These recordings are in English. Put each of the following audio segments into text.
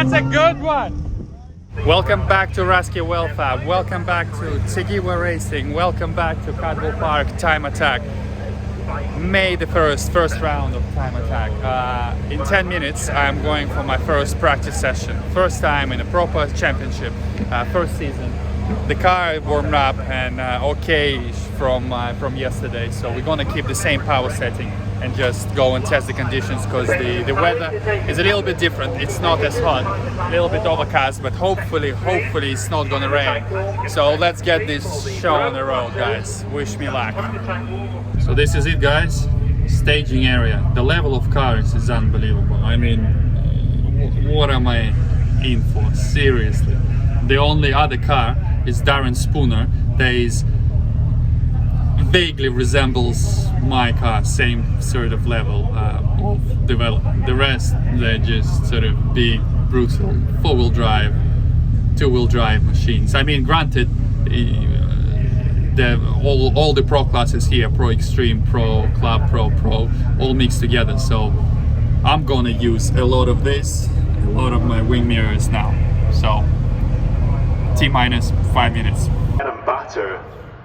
That's a good one! Welcome back to RuskiWeldFab, welcome back to Tegiwa Racing, welcome back to Cadwell Park Time Attack. May the first round of Time Attack. In 10 minutes I'm going for my first practice session. First time in a proper championship, first season. The car warmed up and okay from yesterday, so we're gonna keep the same power setting and just go and test the conditions, because the weather is a little bit different. It's not as hot, a little bit overcast, but hopefully it's not gonna rain. So let's get this show on the road, guys. Wish me luck. So this is it, guys. Staging area. The level of cars is unbelievable. I mean, what am I in for? Seriously. The only other car is Darren Spooner. That is vaguely resembles my car, same sort of level of development. The rest, they're just sort of big, brutal, four-wheel drive, two-wheel drive machines. I mean, granted, all the pro classes here, Pro Extreme, Pro, Club Pro, all mixed together. So I'm gonna use a lot of this, a lot of my wing mirrors now. So T-minus 5 minutes. And batter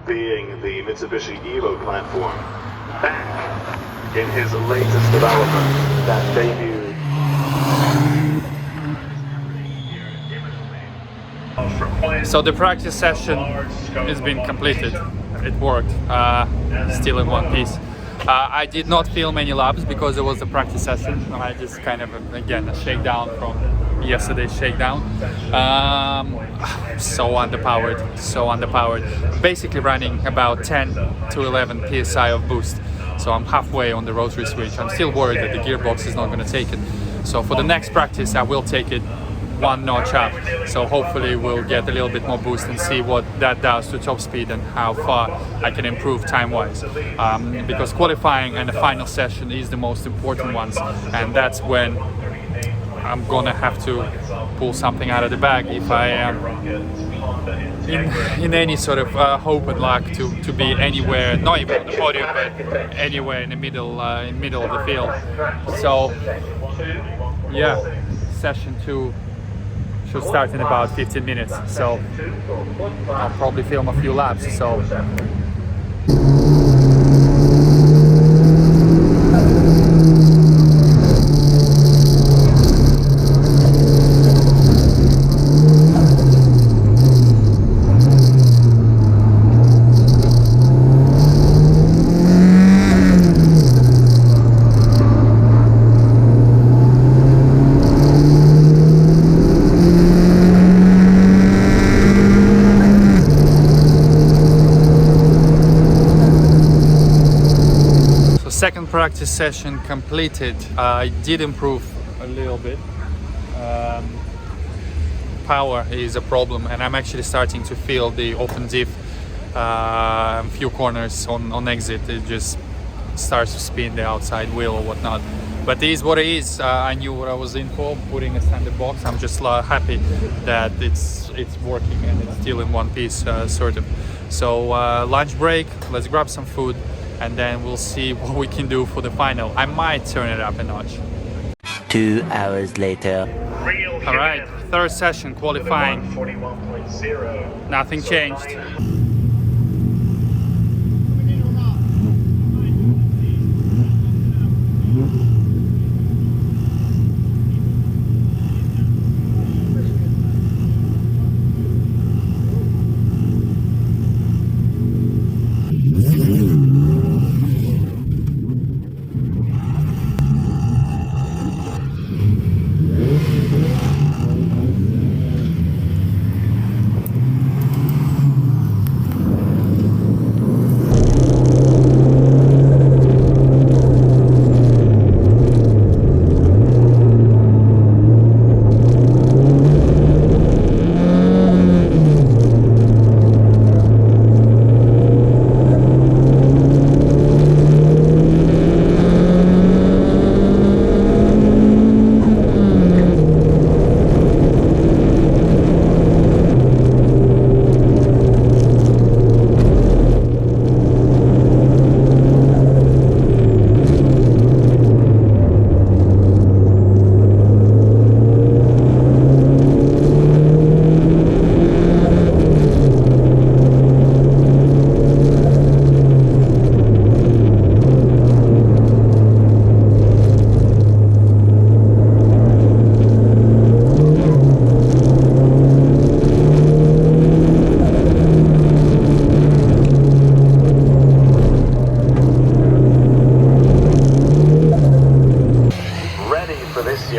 being the Mitsubishi Evo platform, back in his latest development that debuted. So the practice session has been completed. It worked, still in one piece. I did not film any laps because it was a practice session. I just kind of, again, a shakedown from yesterday's shakedown. So underpowered. Basically running about 10 to 11 psi of boost. So I'm halfway on the rotary switch. I'm still worried that the gearbox is not going to take it. So for the next practice I will take it one notch up. So hopefully we'll get a little bit more boost and see what that does to top speed and how far I can improve time-wise. Because qualifying and the final session is the most important ones, and that's when I'm gonna have to pull something out of the bag if I am in any sort of hope and luck to be anywhere, not even on the podium, but anywhere in the middle of the field. So yeah, session 2 should start in about 15 minutes. So I'll probably film a few laps. So second practice session completed. I did improve a little bit. Power is a problem, and I'm actually starting to feel the open diff. Few corners on exit, it just starts to spin the outside wheel or whatnot. But it is what it is. I knew what I was in for, putting a standard box. I'm just happy that it's working and it's still in one piece, sort of. So lunch break, let's grab some food, and then we'll see what we can do for the final. I might turn it up a notch. 2 hours later. Alright, third session, qualifying. Nothing changed.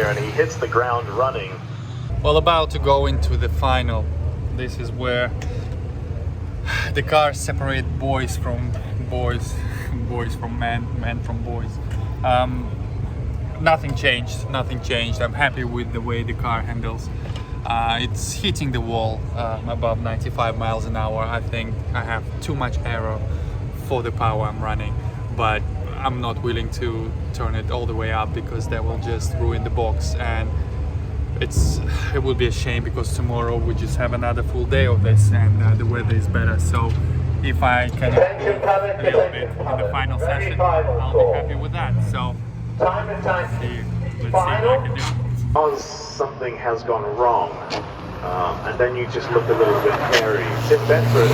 and he hits the ground running. Well, about to go into the final. This is where the cars separate boys from boys, boys from men, men from boys. Nothing changed. I'm happy with the way the car handles. It's hitting the wall above 95 miles an hour. I think I have too much aero for the power I'm running, but I'm not willing to turn it all the way up because that will just ruin the box, and it will be a shame because tomorrow we just have another full day of this, and the weather is better. So if I can improve a little bit in the final session, I'll be happy with that. So let's see what I can do. Because something has gone wrong, and then you just look a little bit hairy. Tim Bedford.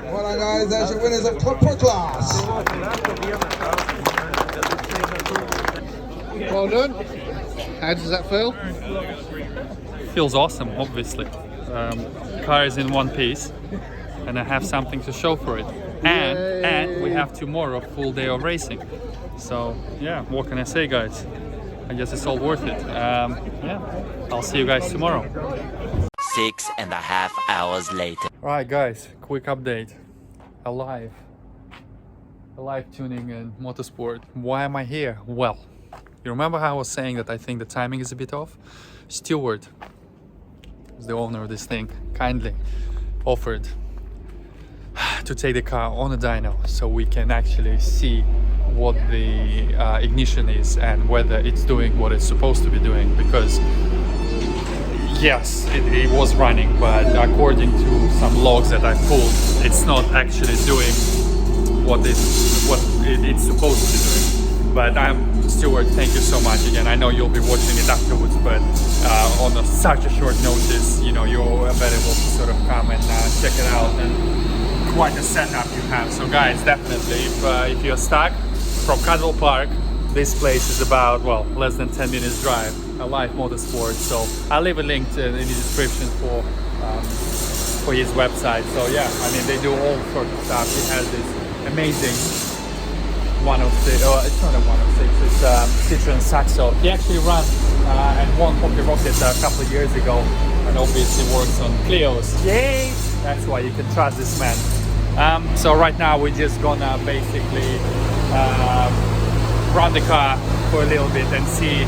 Well done, guys. There's your winners of Club Pro Class. Well done. How does that feel? Feels awesome, obviously. Car is in one piece, and I have something to show for it. And we have tomorrow full day of racing. So yeah, what can I say, guys? I guess it's all worth it. Yeah, I'll see you guys tomorrow. 6.5 hours later. Alright guys, quick update. Alive tuning and motorsport. Why am I here? Well, you remember how I was saying that I think the timing is a bit off? Stewart, who's the owner of this thing, kindly offered to take the car on a dyno so we can actually see what the ignition is and whether it's doing what it's supposed to be doing, because yes, it was running, but according to some logs that I pulled, it's not actually doing what it's supposed to be doing. But Stuart, thank you so much again. I know you'll be watching it afterwards, but on such a short notice, you know, you're available to sort of come and check it out, and quite a setup you have. So guys, definitely, if you're stuck from Cadwell Park, this place is about, well, less than 10 minutes drive. Alive Motorsport. So I'll leave a link in the description for his website. So yeah, I mean, they do all sorts of stuff. He has this amazing 106, it's not a 106, it's Citroen Saxo. He actually ran and won Poppy Rocket a couple of years ago, and obviously works on Clios. Yay! That's why you can trust this man. So right now we're just gonna basically run the car for a little bit and see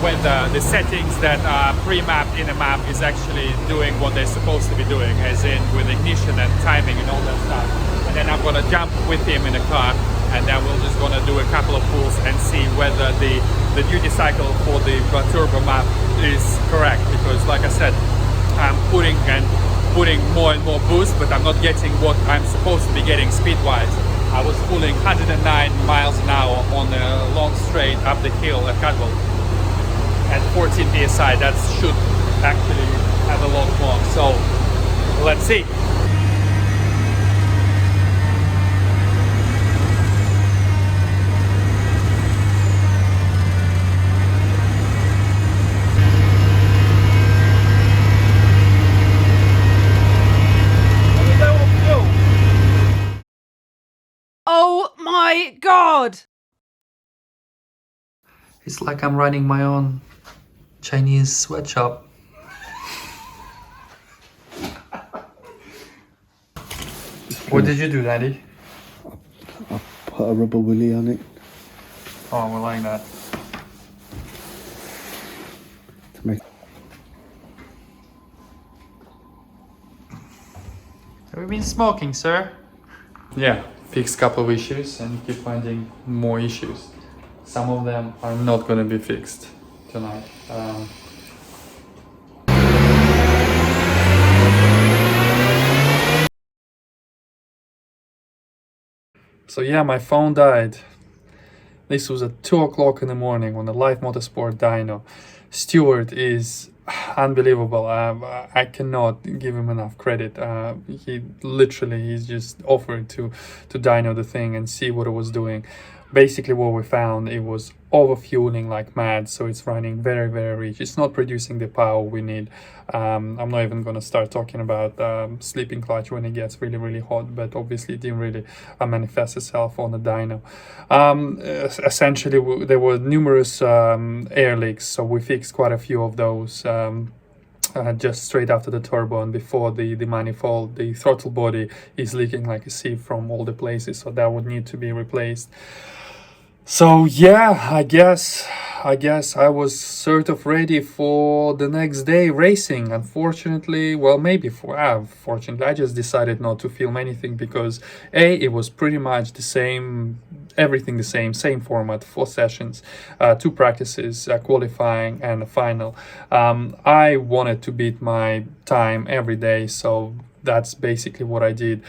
whether the settings that are pre-mapped in a map is actually doing what they're supposed to be doing, as in with ignition and timing and all that stuff. And then I'm gonna jump with him in a car, and then we're just gonna do a couple of pulls and see whether the duty cycle for the turbo map is correct, because like I said, I'm putting more and more boost, but I'm not getting what I'm supposed to be getting speed-wise. I was pulling 109 miles an hour on a long straight up the hill at Cadwell at 14 psi. That should actually have a lot more. So let's see. Oh my god! It's like I'm running my own Chinese sweatshop. What did you do, Daddy? I put a rubber willy on it. Oh, we like that. To make Have you been smoking, sir? Yeah, fixed a couple of issues and keep finding more issues. Some of them are not going to be fixed tonight. So yeah, my phone died. This was at 2 o'clock in the morning on the Live Motorsport dyno. Stuart is unbelievable. I cannot give him enough credit. He's just offered to dyno the thing and see what it was doing. Basically what we found, it was overfueling like mad, so it's running very, very rich. It's not producing the power we need. I'm not even going to start talking about sleeping clutch when it gets really, really hot, but obviously it didn't really manifest itself on the dyno. Essentially, there were numerous air leaks, so we fixed quite a few of those. Just straight after the turbo and before the manifold. The throttle body is leaking like a sieve from all the places, so that would need to be replaced. So yeah, I guess I was sort of ready for the next day racing. Unfortunately, well, maybe fortunately, I just decided not to film anything because it was pretty much the same, everything the same format, 4 sessions, 2 practices, qualifying and a final. I wanted to beat my time every day, so that's basically what I did.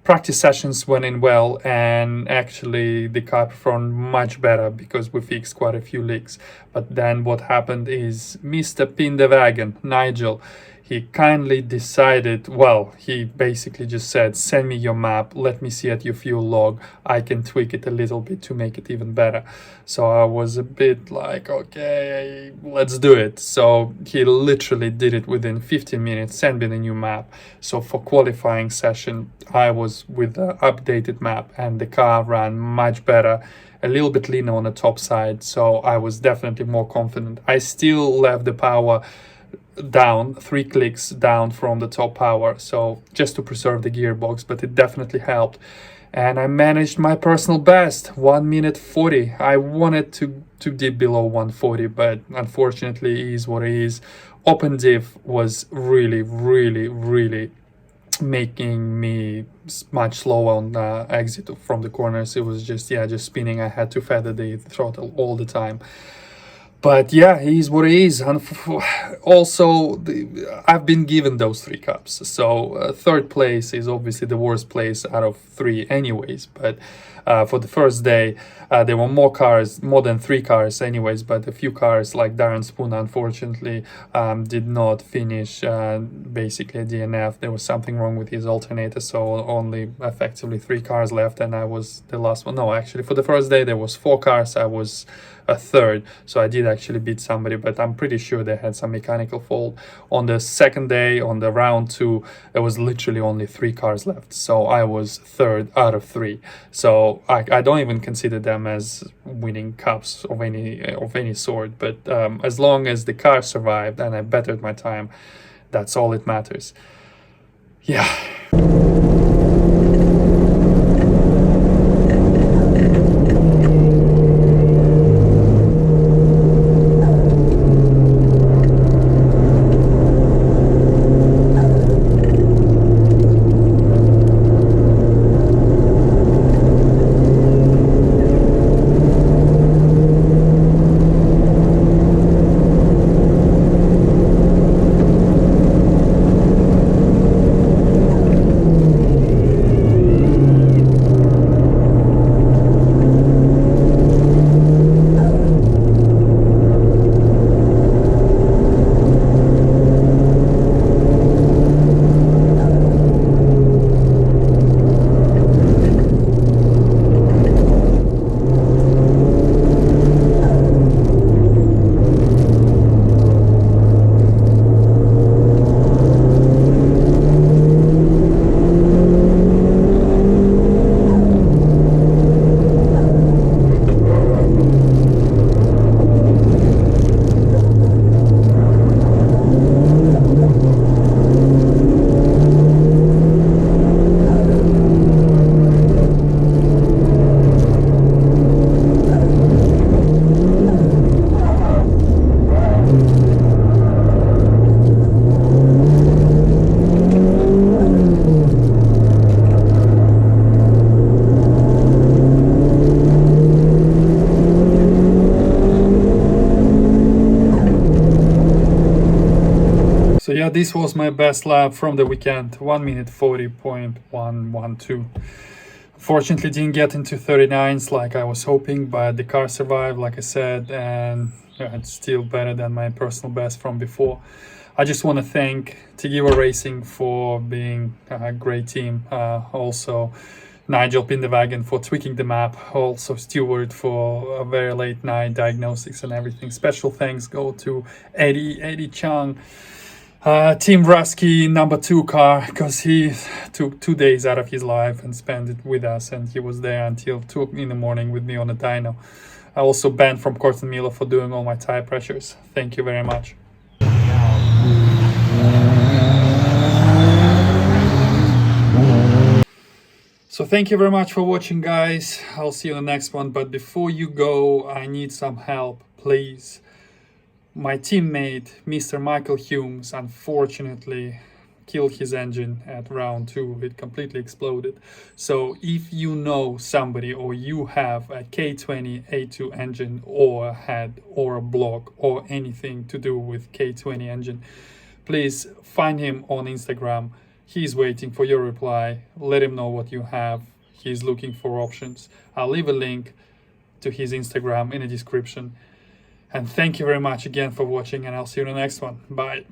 Practice sessions went in well, and actually the car performed much better because we fixed quite a few leaks. But then what happened is Mr. Pindewagen, Nigel, he kindly decided, well, he basically just said, send me your map, let me see at your fuel log, I can tweak it a little bit to make it even better. So I was a bit like, okay, let's do it. So he literally did it within 15 minutes, sent me the new map. So for qualifying session, I was with the updated map and the car ran much better, a little bit leaner on the top side. So I was definitely more confident. I still left the power down, 3 clicks down from the top power, so just to preserve the gearbox, but it definitely helped. And I managed my personal best, 1 minute 40. I wanted to dip below 140, but unfortunately it is what it is. Open diff was really making me much slower on exit from the corners. It was just spinning. I had to feather the throttle all the time. But yeah, it is what it is. And also, I've been given those 3 cups. So 3rd place is obviously the worst place out of 3 anyways. But for the first day, there were more than 3 cars anyways. But a few cars like Darren Spoon, unfortunately, did not finish basically a DNF. There was something wrong with his alternator. So only effectively 3 cars left. And I was the last one. No, actually, for the first day, there was 4 cars. I was a third, so I did actually beat somebody, but I'm pretty sure they had some mechanical fault. On the second day, on the round 2, there was literally only 3 cars left, so I was third out of 3. So I don't even consider them as winning cups of any sort, but as long as the car survived and I bettered my time, that's all it matters. Yeah. So yeah, this was my best lap from the weekend, 1 minute 40.112. Fortunately didn't get into 39s like I was hoping, but the car survived, like I said, and yeah, it's still better than my personal best from before. I just want to thank Tegiwa Racing for being a great team. Also Nigel Pindewagen for tweaking the map, also Stewart for a very late night diagnostics and everything. Special thanks go to Eddie Chung, Team Rusky number 2 car, because he took 2 days out of his life and spent it with us, and he was there until 2 in the morning with me on the dyno. I also Ben from Corton Miller for doing all my tire pressures. Thank you very much. So thank you very much for watching, guys. I'll see you in the next one, but before you go, I need some help, please. My teammate, Mr. Michael Humes, unfortunately killed his engine at round 2. It completely exploded. So if you know somebody, or you have a K20 A2 engine or a head or a block or anything to do with K20 engine, please find him on Instagram. He's waiting for your reply. Let him know what you have. He's looking for options. I'll leave a link to his Instagram in the description. And thank you very much again for watching, and I'll see you in the next one. Bye.